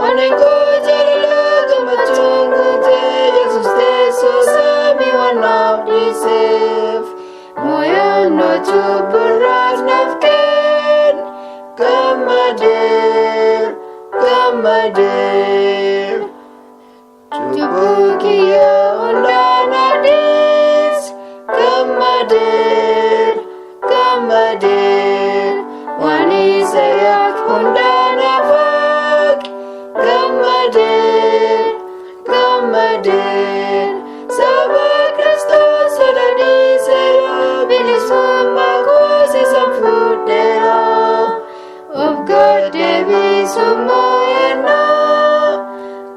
Onengo jalala gamachungute Jesus teso sami wanaf disef Moya no chuburas nafken Kamadir Chubukiya undanadis Kamadir Wani sayak undanafak Kamadir Saba Kristus solani sayo bilisumma kosi samfudera Of God Devi sumoyena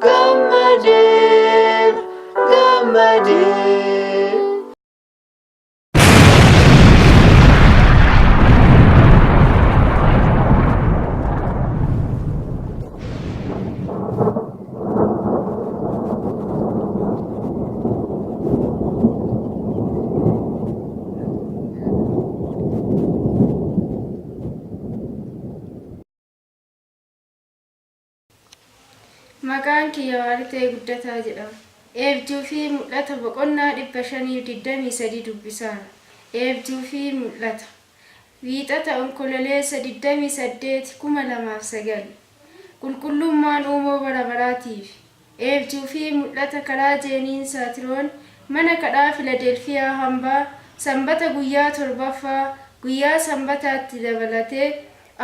Kamadir Maqaan kiyya Waaritee Guddataa jedhama. Eebjuu fi mul'ata boqonnaa 523 dubbisaara. Eebjuu fi mul'ata. Wiixata onkololeessa 28 2009. Qulqullummaan uumoo bara baraatiif. Eebjuu fi mul'ata karaa Jeeniin Saatiroon mana kadhaa Filadelfiyaa hambaa sanbata guyyaa 7ffaa guyyaa sanbataatti dabalatee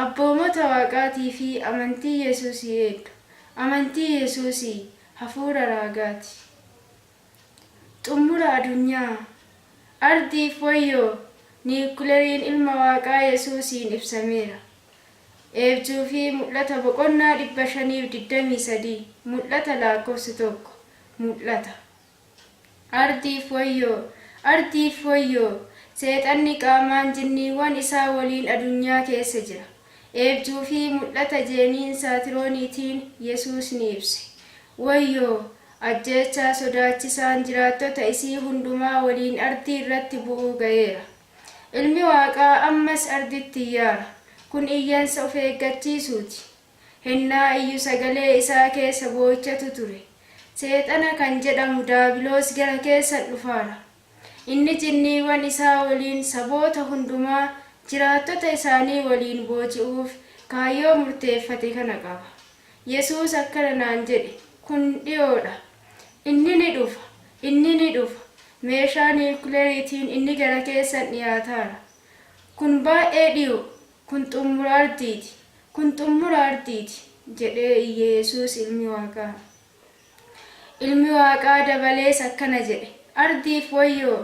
abboomota waaqaatii fi amantii Yesuusii eebba. Amantii Yesuusii hafuura raagaati. Xumura addunyaa ardiif wayyoo niikuleeriin ilma waaqaa Yesuusiin ibsameera. Eebjuu fi mul'ata boqonnaa 523 mul'ata lakkoofsa 1 mul'ata. Ardiif wayyoo seexanni qaamaan jinniiwwan isaa waliin addunyaa keessa jira. Eebjuu fi mul'ata Jeeniin Saatirooniitiin Yesuus ni ibse. Wayyoo ajjeechaa sodaachisaan jiraattota isii hundumaa waliin ardii irratti bu'uu ga'eera. Ilmi waaqaa ammas arditti yaara. Kun iyyansa of eeggachiisuuti. Hennaa iyyu sagalee isaa keessa boo'ichatu ture. Seexana kan jedhamu daabiloos gara keessan dhufaara. Inni jinniiwwan isaa waliin saboota hundumaa jiraattota isaanii waliin booji'uuf kaayyoo murteeffate kana qaba. Yesuus akkana naan jedhe, kun dhiyoodha. Inni ni dhufa. Meeshaa niikuleeriitiin inni gara keessan dhiyaataara. Kun baay'ee dhiyoo. Kun xumura ardiiti jedhee iyye Yesuus ilmi waaqaa. Ilmi waaqaa dabalees akkana jedhe, ardiif wayyoo.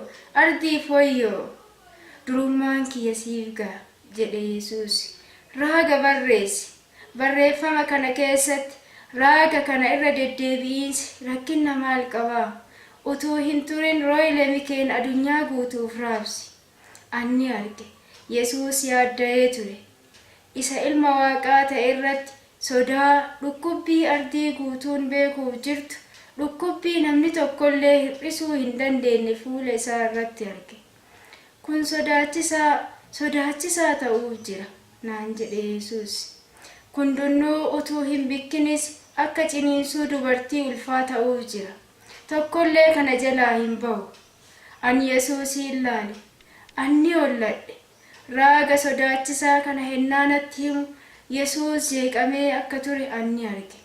Durummaan kiyya siif ga'a jedhe Yesuus. Raaga barreessi. Barreeffama kana keessatti raaga kana irra deddeebi'iinsi rakkina maal qabaa? Utuu hin turin rooyilee mikeen addunyaa guutuuf raabsi. Anni arge. Yesuus yaadda'ee ture. Isa ilma waaqaa ta'e irratti sodaa dhukkubbii ardii guutuun beekuuf jirtu dhukkubbii namni tokkollee hir'isuu hin dandeenye fuula isaa irratti arge. Kun sodaachisaa ta'uuf jira naan jedhe Yesuus. Kun dunnuu utuu hin bikkinis akka ciniinsuu dubartii ulfaa ta'uuf jira. Tokkollee kana jalaa hin ba'u. Ani Yesuusin ilaale. Anni holladhe. Raaga sodaachisaa kana hennaa natti himu Yesuus jeeqamee akka ture anni arge.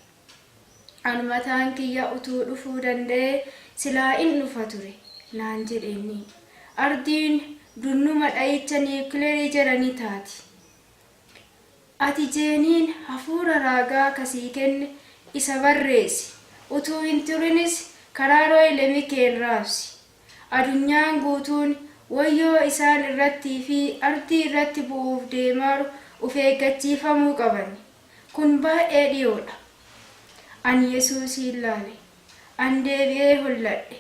An mataan kiyya utuu dhufuu danda'ee silaa in dhufa ture naan jedheenni. Ardiin dunnuma dha'icha niikuleerii jedhanii taati. Ati Jeeniin hafuura raagaa kasii kenne isa barreessi. Utuu hin turinis karaa rooyilee mikeen raabsi. Addunyaan guutuun wayyoo isaan irrattii fi ardii irratti bu'uuf deemaaru of eeggachiifamuu qaban. Kun baay'ee dhiyoodha. Ani Yesuusin ilaale. An deebi'ee holladhe.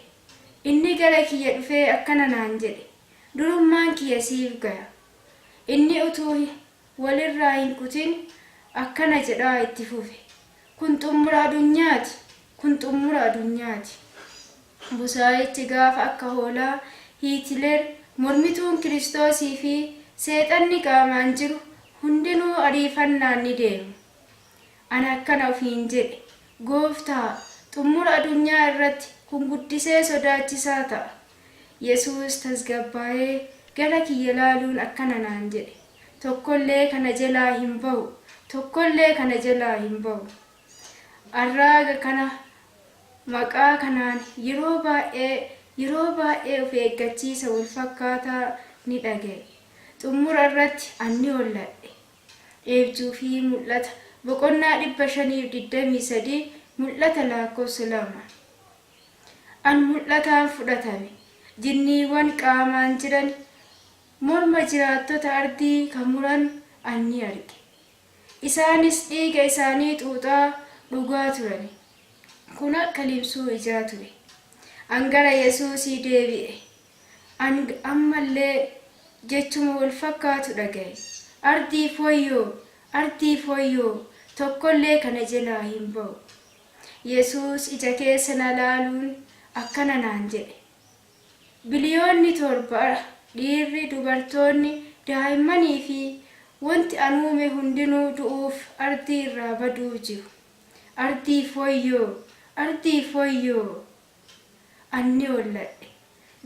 Inni gara kiyya dhufee akkana naan jedhe. Durummaan kiyya siif ga'a. Inni utuu walirraa hin kutin akkana jedhaa itti fufe. Kun xumura addunyaati. Busaayichi gaafa akka hoolaa Hiitileer mormituun Kiristoosii fi seexanni qaamaan jiru hundinuu ariifannaan ni deemu. Ani akkana ofiin jedhe Gooftaa xumura addunyaa irratti kun guddisee sodaachisaa ta'a. Yesuus tasgabbaa'ee gara kiyya ilaaluun akkana naan jedhe. Tokkollee kana jalaa hin ba'u. Tokkollee kana jalaa hin ba'u. Arraaga kana maqaa kanaan yeroo baay'ee of eeggachiisa wal fakkaataa ni dhaga'e. Xumura irratti ani holladhe. Eebjuu fi mul'ata boqonnaa 523 mul'ata lakkoofsa 2. An mul'ataan fudhatame. Jinniiwwan qaamaan jiran morma jiraattota ardii kan muran ani arge. Isaanis dhiiga isaanii xuuxaa dhugaa turan. Kun akka liimsuu ijaa ture. An gara Yesuusii deebi'e. Ammallee jechuma wal fakkaatu dhaga'e. Ardii fooyyoo tokkollee kana jalaa hin ba'u. Yesuus ija keessa na laaluun akkana naan jedhe. Biliyoonni 7 dhiirri, dubartoonni, daa'immanii fi wanti an uume hundinuu du'uuf ardii irraa baduu jiru. Ardii fooyyoo. Ani holladhe.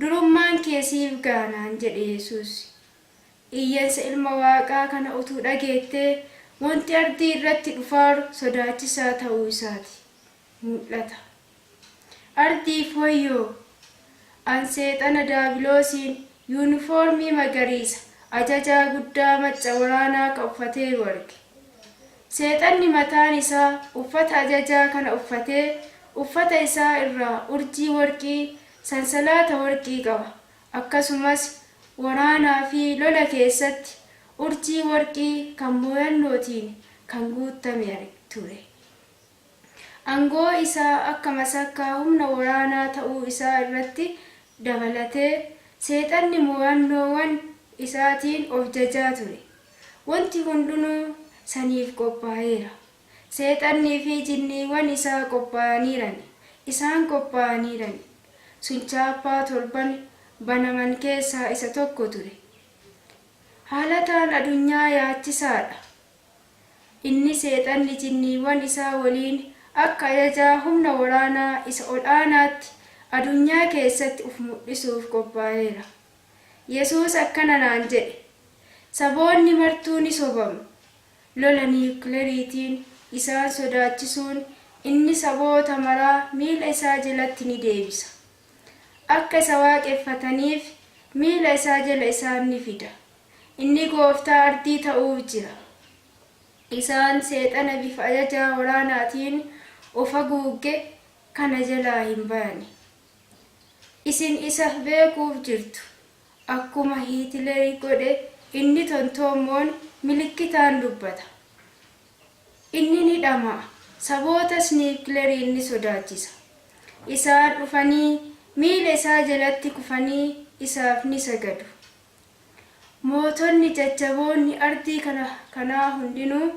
Durummaan kee siif ga'a naan jedhe Yesuus. Iyyansa ilma Waaqaa kana utuu dhageettee wanti ardii irratti dhufaaru sodaachisaa ta'uu isaati. Mul'ata. Ardii fooyyoo. An seexana daabiloosiin yuunifoormii magariisa ajajaa guddaa macca waraanaa kan uffateeru arge. Seexanni mataan isaa uffata ajajaa kana uffatee uffata isaa irraa urjii warqii, sansalaata warqii qaba. Akkasumas waraanaa fi lola keessatti urjii warqii kan mooyannootiin kan guutame ture. Angoo isaa akka masakkaa humna waraanaa ta'uu isaa irratti dabalatee seexanni mooyannoowwan isaatiin of jajaa ture. Wanti hundinuu saniif qophaa'eera. Seexannii fi jinniiwwan isaa qophaa'aniiran. Sun chaappaa 7 banaman keessaa isa tokko ture. Haalataan addunyaa yaachisaadha. Inni seexanni jinniiwwan isaa waliin akka ajajaa humna waraanaa isa ol aanaatti addunyaa keessatti uf mul'isuuf qophaa'eera. Yesuus akkana naan jedhe. Saboonni martuu ni sobamu. Lola niwukileeriitiin isaan sodaachisuun inni saboota maraa miila isaa jalatti ni deebisa. Akka isa waaqeffataniif miila isaa jala isaan ni fida. Inni gooftaa ardii ta'uuf jira. Isaan seexana bifa ajajaa waraanaatiin of haguugge kana jalaa hin baane. Isin isa beekuuf jirtu. Akkuma Hiitileeri godhe inni tontoommoon milikitaan dubbata. Inni ni dhama'a. Sabootas niwukileeriin ni sodaachisa. Isaan dhufanii miila isaa jalatti kufanii isaaf ni sagadu. Mootonni jajjaboonni ardii kanaa hundinuu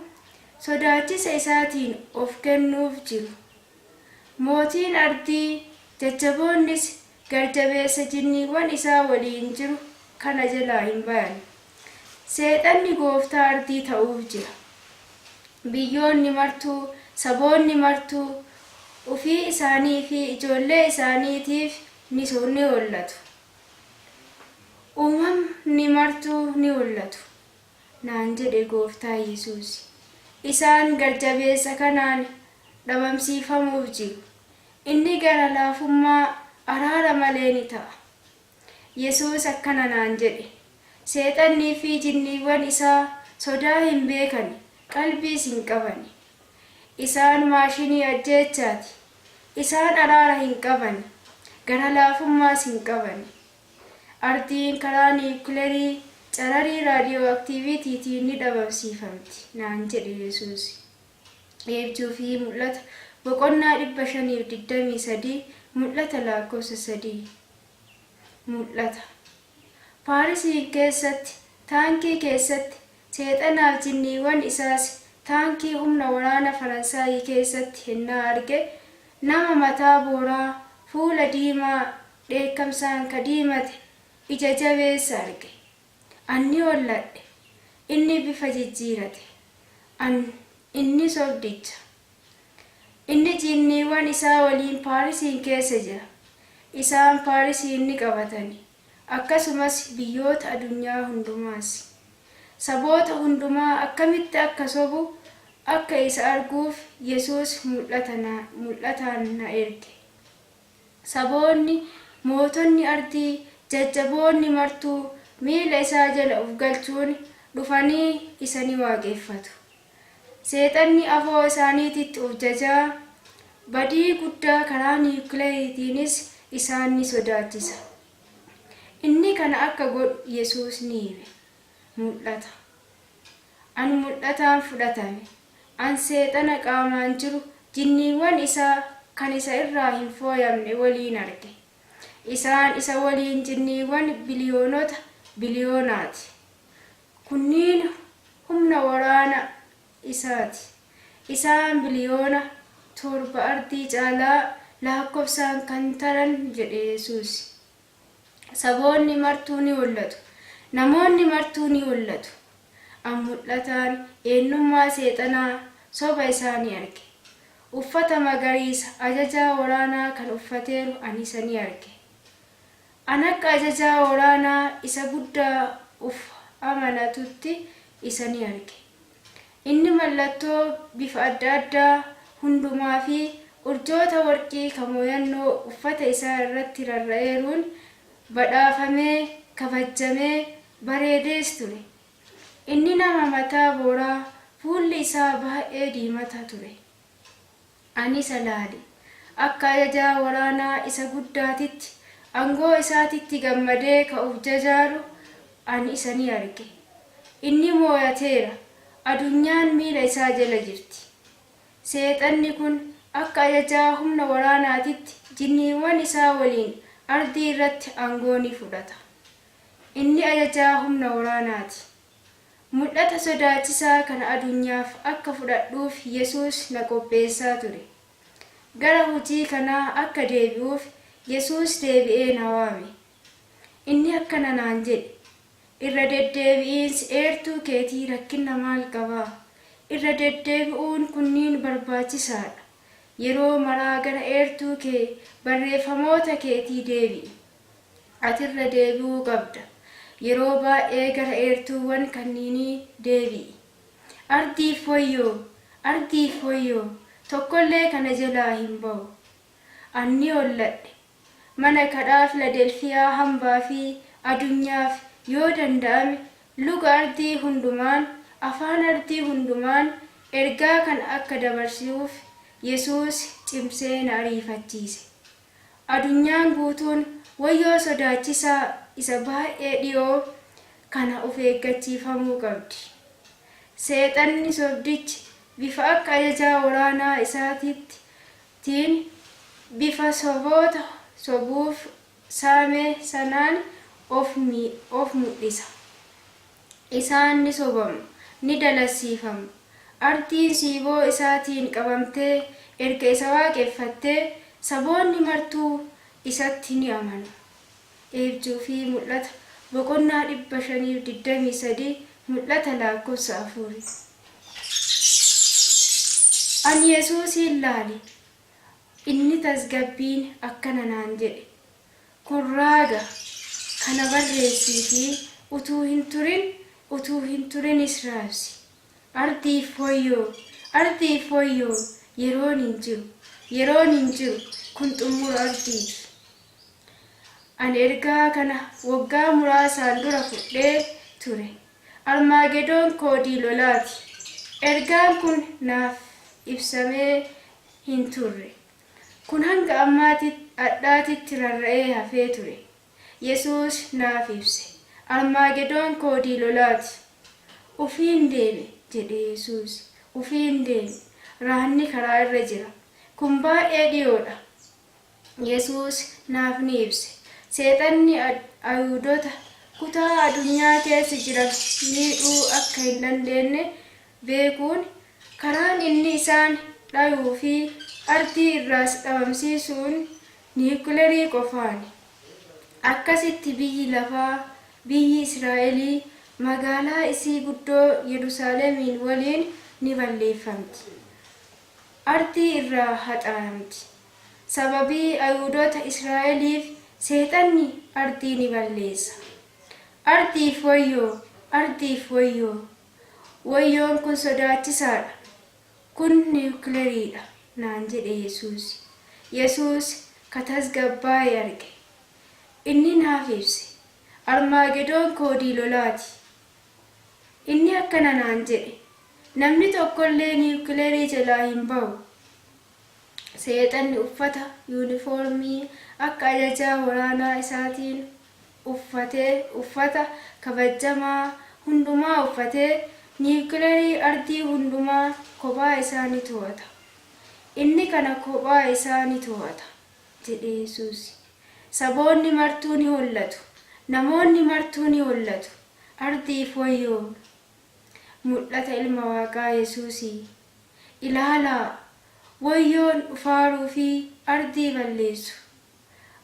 sodaachisa isaatiin of kennuuf jiru. Mootiin ardii jajjaboonnis garjabeessa jinniiwwan isaa waliin jiru kana jalaa hin bayan. Seexanni gooftaa ardii ta'uuf jira. Biyyoonni martuu, saboonni martuu ofii isaanii fi ijoollee isaaniitiif ni hollatu. Uumamni martuu ni hollatu naan jedhe gooftaa Yesuus. Isaan garjabeessa kanaan dhabamsiifamuuf jiru. Inni gara laafummaa araara malee ni ta'a. Yesuus akkana naan jedhe. Seexannii fi jinniiwwan isaa sodaa hin beekani, qalbiis hin qabani. Isaan maashinii ajjeechaati. Isaan araara hin qabani, gara laafummaas hin qabani. Ardiin karaa niwukileerii cararii raadiyooaktiivitiitiin ni dhabamsiifamti naan jedhe Yesuus. Eebjuu fi mul'ata boqonnaa 523 mul'ata lakkoofsa 3. Mul'ata. Paarisiin keessatti, taankii keessatti, seexanaaf jinniiwwan isaas taankii humna waraana Faransaayii keessatti hennaa arge nama mataa booraa, fuula diimaa, dheekkamsaan ka diimate, ija jabeessa arge. Ani holladhe. Inni bifa jijjiirate. Inni sobdicha. Inni ilmaan isaa waliin Paarisiin keessa jira. Isaan Paarisiin ni qabatani. Akkasumas biyyoota addunyaa hundumaas. Saboota hundumaa akkamitti akka sobu akka isa arguuf Yesuus mul'ataan na erge. Saboonni, mootonni ardii, jajjaboonni martuu miila isaa jala of galchuun dhufanii isa ni waaqeffatu. Seexanni afoo isaaniititti of jajaa, badii guddaa karaa niwukileeriitiinis isaan ni sodaachisa. Inni kana akka godhu Yesuus ni hime. Mul'ata. An mul'ataan fudhatame. An seexana qaamaan jiru jinniiwwan isaa kan isa irraa hin fooyamne waliin arge. Isaan isa waliin jinniiwwan biliyoonaati. Kunniin humna waraana isaati. Isaan biliyoona 7 ardii caalaa lakkoofsaan kan taran jedhe Yesuus. Saboonni martuu ni mul'atu. Namoonni martuu ni mul'atu. An mul'ataan eenyummaa seexanaa soba isaanii arge. Uffata magariisa ajajaa waraanaa kan uffateeru ani isa ni arge. An akka ajajaa waraanaa isa guddaa amanatutti isa ni arge. Inni mallattoo bifa adda addaa hundumaa fi urjoota warqii kan mooyannoo uffata isaa irratti rarra'eeruun badhaafamee, kabajamee, bareedees ture. Inni nama mataa booraa, fuulli isaa baay'ee diimataa ture. Ani isa laale. Akka ajajaa waraanaa isa guddaatitti, aangoo isaatitti gammadee ka'uuf jajaaru ani isa ni arge. Inni moo'ateera. Addunyaan miila isaa jala jirti. Seexanni kun akka ajajaa humna waraanaatitti jinniiwwan isaa waliin ardii irratti aangoo ni fudhata. Inni ajajaa humna waraanaati. Mul'ata sodaachisaa kana addunyaaf akka fudhadhuuf Yesuus na qopheessaa ture. Gara hojii kanaa akka deebi'uuf Yesuus deebi'ee na waame. Inni akkana naan jedhe. Irra deddeebi'iinsi eertuu keetii rakkina maal qabaa? Irra deddeebi'uun kunniin barbaachisaadha. Yeroo maraa gara eertuu kee barreeffamoota keetii deebi'i. Ati irra deebi'uu qabda. Yeroo baay'ee gara eertuuwwan kanniinii deebi'i. Ardiif wayyoo, tokkollee kana jalaa hin ba'u. Anni holladhe. Mana kadhaa Filadelfiyaa hambaa fi addunyaaf yoo danda'ame luga ardii hundumaan, afaan ardii hundumaan ergaa kan akka dabarsuuf Yesuus cimsee na ariifachiise. Addunyaan guutuun wayyoo sodaachisaa isa baay'ee dhiyoo kana of eeggachiifamuu qabdi. Seexanni sobdichi bifa akka ajajaa waraanaa isaatiitiin bifa soboota sobuuf saame sanaan of mul'isa. Isaan ni sobamu, ni dalasiifamu. Ardiin siiboo isaatiin qabamtee erga isa waaqeffattee saboonni martuu isatti ni amanu. Eebjuu fi mul'ata boqonnaa 523 mul'ata lakkoofsa 4. Ani Yesuusin laale. Inni tasgabbiin akkana naan jedhe. Kun raaga kana barreessii fi utuu hin turin israabsi. Ardiif wayyoo, yeroon hin jiru, kun xumura ardiiti. Ani ergaa kana waggaa muraasaan dura fudhee ture. Armaagedoon koodii lolaati. Ergaan kun naaf ibsamee hin turre. Kun hanga addaatitti rarra'ee hafee ture. Yesuus naaf ibse. Armaagedoon koodii lolaati. Ufiin deeme jedhe Yesuus. Ufiin deeme. Raanni karaa irra jira. Kun baay'ee dhiyoodha. Yesuus naaf ni ibse. Seexanni Ayuudota kutaa addunyaa keessa jiran miidhuu akka hin dandeenye beekuun karaan inni isaan dhayuu fi ardii irraas dhabamsiisuun niwukileerii qofaani. Akkasitti biyyi Israa'elii magaalaa isii guddoo Yerusaalemiin waliin ni balleeffamti. ardii irraa haxaa'amti. Sababii Ayuudota Israa'eliif seexanni ardii ni balleessa. Ardiif wayyoo, ardiif wayyoo. Wayyoon kun sodaachisaadha. Kun niwukileeriidha naan jedhe Yesuus. Yesuus katasgabbaa'ee arge. Inni naaf ibse. Armaagedoon koodii lolaati. Inni akkana naan jedhe. Namni tokkollee niwukileerii jalaa hin ba'u. Seexanni uffata yuunifoormii akka ajajaa waraanaa isaatiin uffata kabajamaa hundumaa uffatee niwukileerii ardii hundumaa kophaa isaa ni to'ata. Inni kana kophaa isaa ni to'ata jedhe Yesuus. Saboonni martuu ni hollatu. Namoonni martuu ni hollatu. Ardiif wayyoo. Mul'ata Ilma Waaqaa Yesuusii. Ilaalaa, wayyoon dhufaaruu fi ardii balleessu.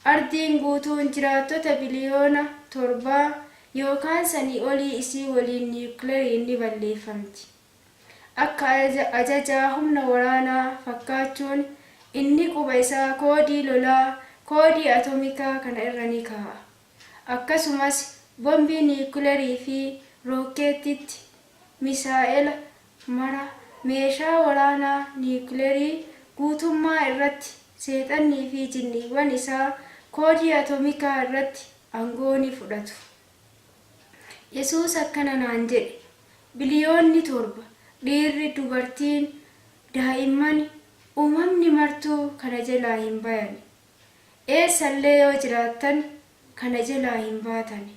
Ardiin guutuun jiraattota biliyoona 7 yookaan sanii olii isii waliin niwukileeriin ni balleeffamti. Akka ajajaa humna waraanaa fakkaachuun inni quba isaa koodii lolaa, koodii atomikaa kana irra ni kaa'a. Akkasumas bombii niwukileerii fi rookeetitti misaa'ela mara meeshaa waraanaa niwukileerii guutummaa irratti seexannii fi jinniiwwan isaa koodii atomikaa irratti aangoo ni fudhatu. Yesuus akkana naan jedhe. Biliyoonni 7 dhiirri, dubartiin, daa'imman, uumamni martuu kana jalaa hin bayan. Eessallee yoo jiraattan kana jalaa hin baatan.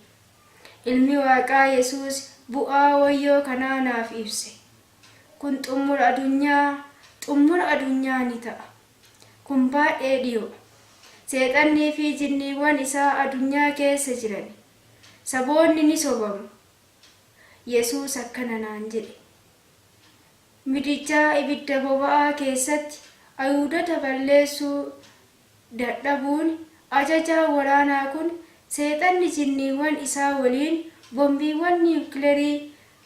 Ilmi Waaqaa Yesuus bu'aa wayyoo kanaa naaf ibse. Kun xumura adunyaa ni ta'a. Kun baay'ee dhiyoo. Seexannii fi jinniiwwan isaa adunyaa keessa jiran. Saboonni ni sobamu. Yesuus akkana naan jedhe. Midijaa ibidda boba'aa keessatti Ayuudota balleessuu dadhabuun ajajaa waraanaa kun seexanni jinniiwwan isaa waliin bombiiwwan niwukileerii,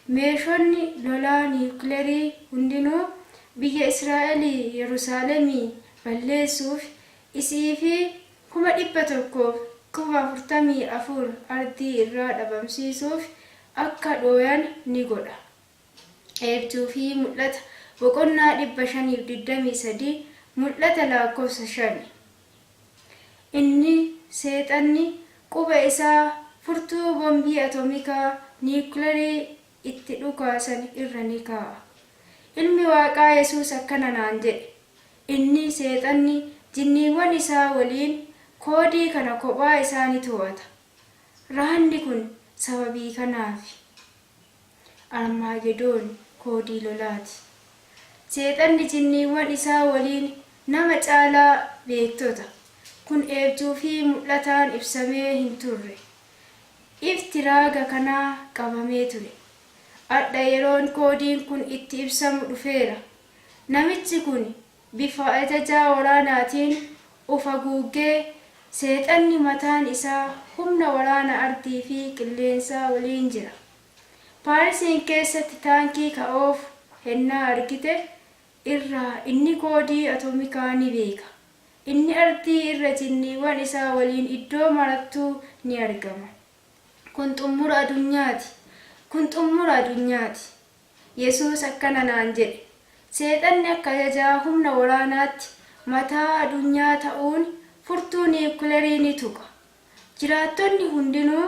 meeshonni lolaa niwukileerii hundinuu biyya Israa'elii Yerusaalemii balleessuuf isii fi 144 ardii irraa dhabamsiisuuf akka dhooyan ni godha. Eebjuu fi mul'ata boqonnaa 523 mul'ata lakkoofsa 5. Inni seexanni quba isaa furtuu bombii atomikaa niwukileerii itti dhukaasan irra ni kaa'a. Ilmi Waaqaa Yesuus akkana naan jedhe. Inni seexanni jinniiwwan isaa waliin koodii kana kophaa isaa ni to'ata. Raanni kun sababii kanaafi. Armaagedoon koodii lolaati. Seexanni jinniiwwan isaa waliin nama caalaa beektota. Kun eebjuu fi mul'ataan ibsamee hin turre. Ifti raaga kanaa qabamee ture. Adda yeroon koodiin kun itti ibsamu dhufeera. Namichi kun bifa ajajaa waraanaatiin ufa guuggee seexanni mataan isaa humna waraana ardii fi qilleensaa waliin jira. Paarisiin keessatti taankii ka'oof hennaa argite irraa inni koodii atomikaa ni beeka. Inni ardii irra jinniiwwan isaa waliin iddoo marattuu ni argama. Kun xumura adunyaati. Kun xumura adunyaati. Yesuus akkana naan jedhe. Seexanni akka ajajaa humna waraanaatti mataa adunyaa ta'uun furtuu niwukileerii ni tuqa. Jiraattonni hundinuu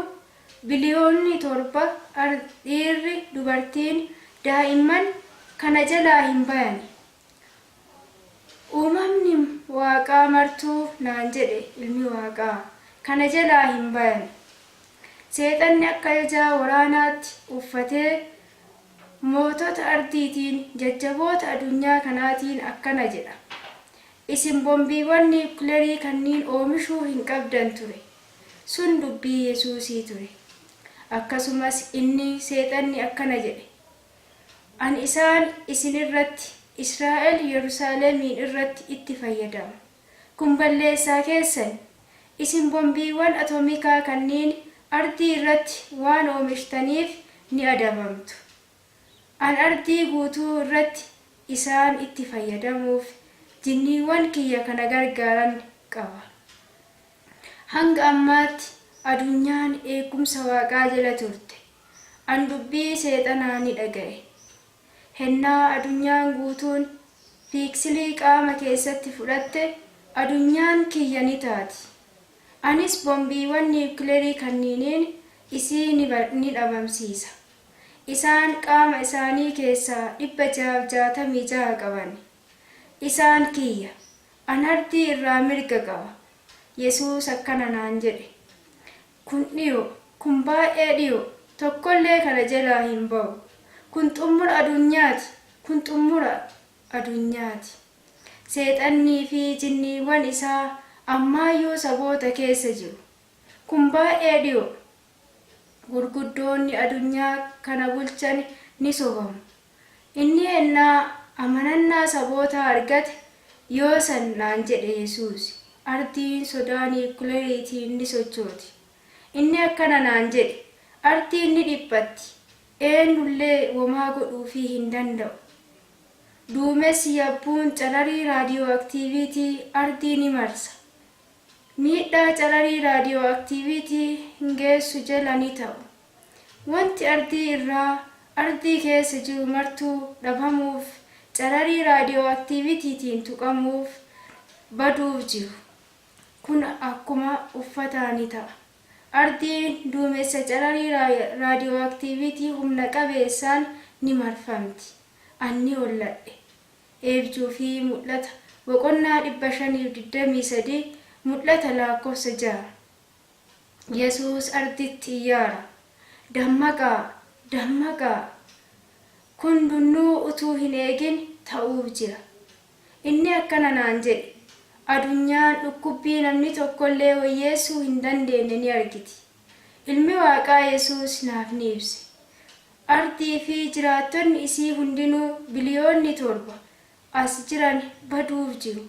biliyoonni 7 dhiirri, dubartiin, daa'imman kana jalaa hin bayan. Uumamni Waaqaa martuu naan jedhe ilmi Waaqaa kana jalaa hin bayan. Seexanni akka ajajaa waraanaatti uffatee mootota ardiitiin jajjaboota adunyaa kanaatiin akkana jedha. Isin bombiiwwan niwukileerii kanniin oomishuu hin qabdan ture. Sun dubbii Yesuusii ture. Akkasumas inni seexanni akkana jedhe. Ani isaan isin irratti Israa'el Yerusaalemiin irratti itti fayyadama. Kun balleessaa keessan. Isin bombiiwwan atomikaa kanniin ardii irratti waan oomishtaniif ni adabamtu. An ardii guutuu irratti isaan itti fayyadamuuf jinniiwwan kiyya kana gargaaran qaba. Hanga ammaatti adunyaan eegumsa Waaqaa jala turte. An dubbii seexanaa ni dhaga'e. Hennaa adunyaan guutuun fiiksilii qaama keessatti fudhatte adunyaan kiyya ni taati. Anis bombiiwwan niwukileerii kanniiniin isii ni dhabamsiisa. Isaan qaama isaanii keessaa 666 qaban. Isaan kiyya. An ardii irraa mirga qaba. Yesuus akkana naan jedhe. Kun dhiyoo, kun baay'ee dhiyoo, tokkollee kana jalaa hin ba'u. Kun xumura adunyaati, kun xumura adunyaati. Seexannii fi jinniiwwan isaa ammaayyuu saboota keessa jiru. Kun baay'ee dhiyoo. Gurguddoonni adunyaa kana bulchan ni sobamu. Inni ennaa amanannaa saboota argate yoo san naan jedhe Yesuus. Ardiin sodaa niwukileeriitiin ni sochooti. Inni akkana naan jedhe. Ardiin ni dhiphatti. Eenyullee womaa godhuufii hin danda'u. Duumessi yabbuun calarii raadiyooaktiiviitii ardii ni marsa. Miidhaa calarii raadiyooaktiiviitii hin geessu jala ni ta'u. Wanti ardii keessa jiru martuu dhabamuuf calarii raadiyooaktiiviitiitiin tuqamuuf baduuf jiru. Kun akkuma uffataa ni ta'a. Ardiin duumessa calarii raadiyooaktiiviitii humna qabeessaan ni marfamti. Anni holladhe. Eebjuu fi mul'ata boqonnaa 523 mul'ata lakkoofsa 6. Yesuus arditti iyyaara. Dammaqaa, dammaqaa. Kun dunnuu utuu hin eegin ta'uuf jira. Inni akkana naan jedhe. Adunyaan dhukkubbii namni tokkollee wayyeessuu hin dandeenye ni argiti. Ilmi Waaqaa Yesuus naaf ni ibse. Ardii fi jiraattonni isii hundinuu biliyoonni 7 as jiran baduuf jiru.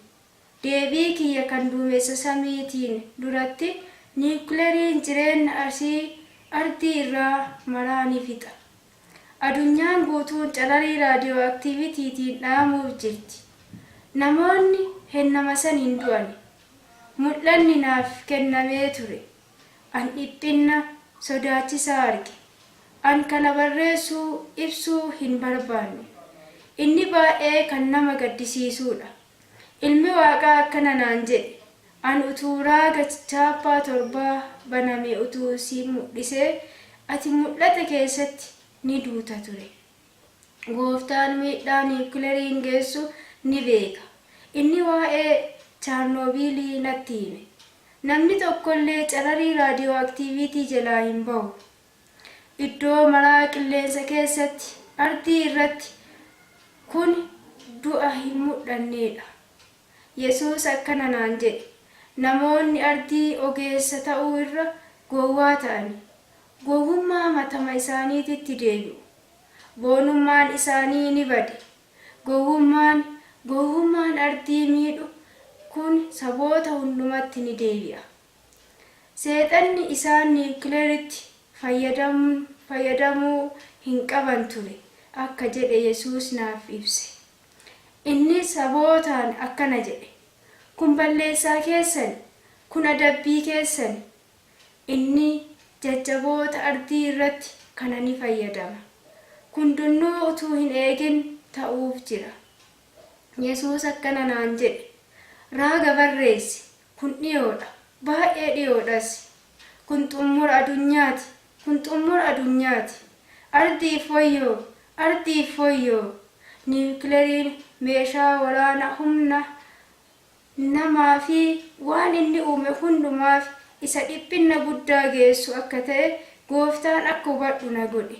Deebii kiyya kan duumessa samiitiin duratti niwukileeriin jireenya asii ardii irraa maraa ni fixa. Adunyaan guutuun calarii raadiyooaktiiviitiitiin dhaamuuf jirti. Namoonni hennama san hin du'ani. Mul'anni naaf kennamee ture. An dhiphinna sodaachisaa arge. An kana barreessuu ibsuu hin barbaanne. Inni baay'ee kan nama gaddisiisuudha. Ilmi Waaqaa akkana naan jedhe. An utuu raaga chaappaa 7 baname utuu si mul'isee ati mul'ata keessatti ni duuta ture. Gooftaan miidhaa niwukileeriin geessu ni beeka. Inni waa'ee Chaarnoobiilii natti hime. Namni tokkollee calarii raadiyooaktiiviitii jalaa hin ba'u. Iddoo maraa qilleensa keessatti ardii irratti kun du'a hin mul'anneedha. Yesuus akkana naan jedhe. Namoonni ardii ogeessa ta'uu irra gowwaa ta'ani. Gowwummaa matama isaaniititti deebi'u. Boonummaan isaanii ni bade. Gowwummaan ardii miidhu kun saboota hundumatti ni deebi'a. Seexanni isaan niwukileeritti fayyadamuu hin qaban ture akka jedhe Yesuus naaf ibse. Inni sabootaan akkana jedhe. Kun balleessaa keessan, kun adabbii keessan. Inni jajjaboota ardii irratti kana ni fayyadama. Kun dunnuu utuu hin eegin ta'uuf jira. Yesuus akkana naan jedhe. Raaga barreessi. Kun dhiyoodha. Baay'ee dhiyoodhas. Kun xumura adunyaati. Kun xumura adunyaati. Ardiif wayyoo. Ardiif wayyoo. Niwukileeriin meeshaa waraana humna namaa fi waan inni uume hundumaaf isa dhiphinna guddaa geessu akka ta'e Gooftaan akka hubadhu na godhe.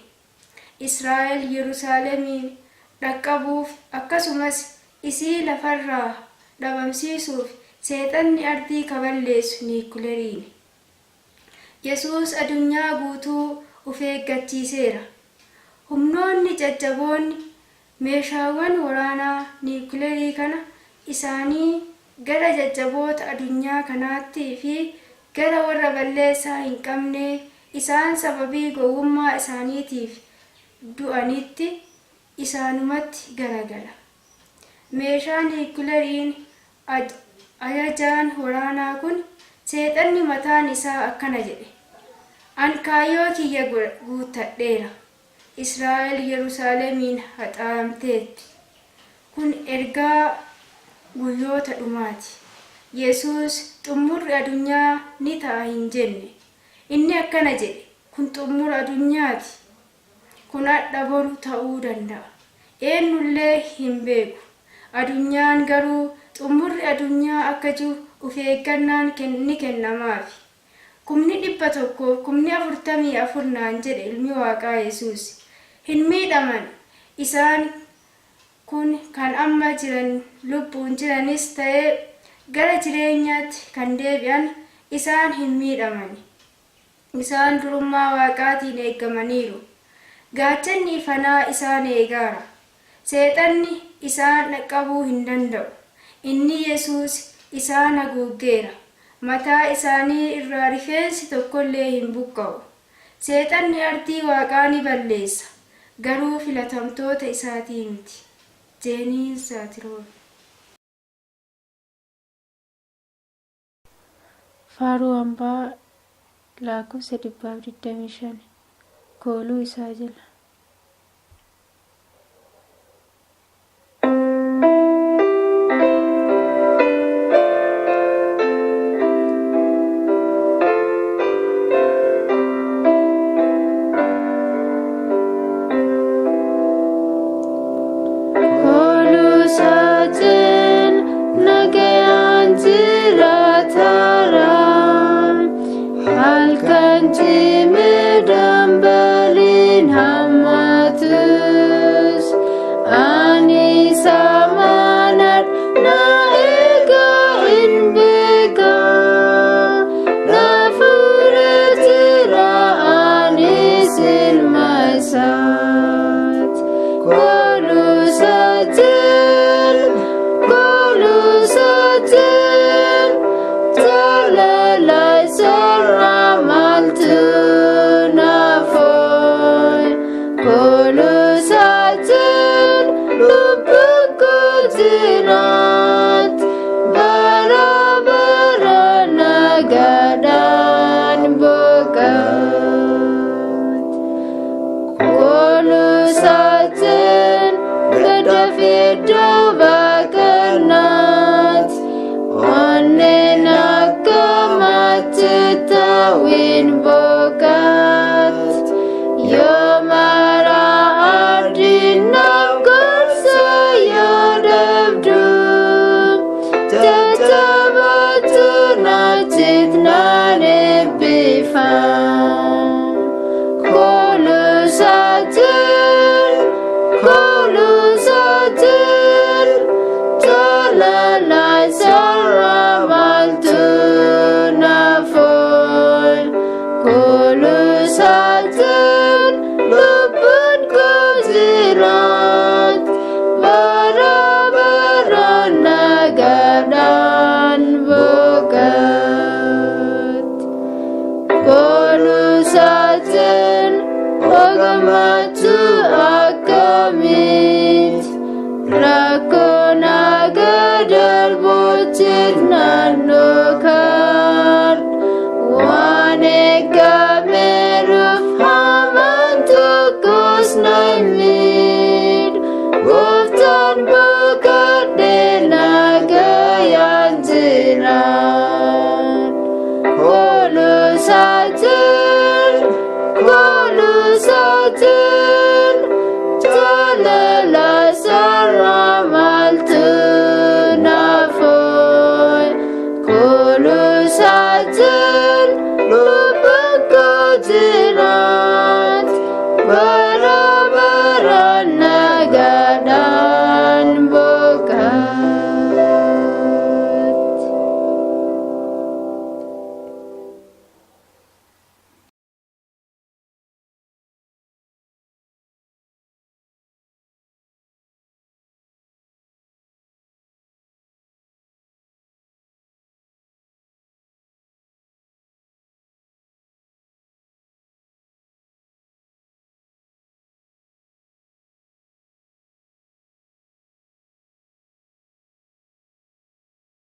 Israa'el Yerusaalemiin dhaqqabuuf akkasumas isii lafarraa dhabamsiisuuf seexanni ardii kaballeessu niwukileeriin. Yesuus adunyaa guutuu of eeggachiiseera. Humnoonni jajjaboonni meeshaawwan waraanaa niwukileerii kana isaanii gara jajjaboota adunyaa kanaattii fi gara warra balleessaa hin qabne isaan sababii gowwummaa isaaniitiif du'anitti isaanumatti garagala. Meeshaan niwukileeriin Ajajaan waraanaa kun seexanni mataan isaa akkana jedhe. An kaayyoo kiyya guuttadheera. Israa'el Yerusaalemiin haxaamteetti. Kun ergaa guyyoota dhumaati. Yesuus xumurri addunyaa ni ta'a hin jenne. Inni akkana jedhe. Kun xumura addunyaati. Kun hadha boru ta'uu danda'a. Eenyullee hin beeku. Addunyaan garuu xumurri addunyaa akka jiru of eeggannaan ni kennamaafi. 144 naan jedhe ilmi Waaqaa Yesuus. Hin miidhaman. Isaan kun kan amma jiran lubbuun jiranis ta'ee gara jireenyaatti kan deebi'an isaan hin miidhaman. Isaan durummaa Waaqaatiin eeggamaniiru. Gaachanni ifanaa isaan eegaara. Seexanni isaan dhaqqabuu hin danda'u. Inni Yesuus isaan haguuggeera. Mataa isaanii irraa rifeensi tokkollee hin buqqa'u. Seexanni ardii Waaqaa ni balleessa. Garuu filatamtoota isaatii miti. Jeeniin Saatiroon. Faaruu hambaa lakkoofsa 25 kooluu isaa jala.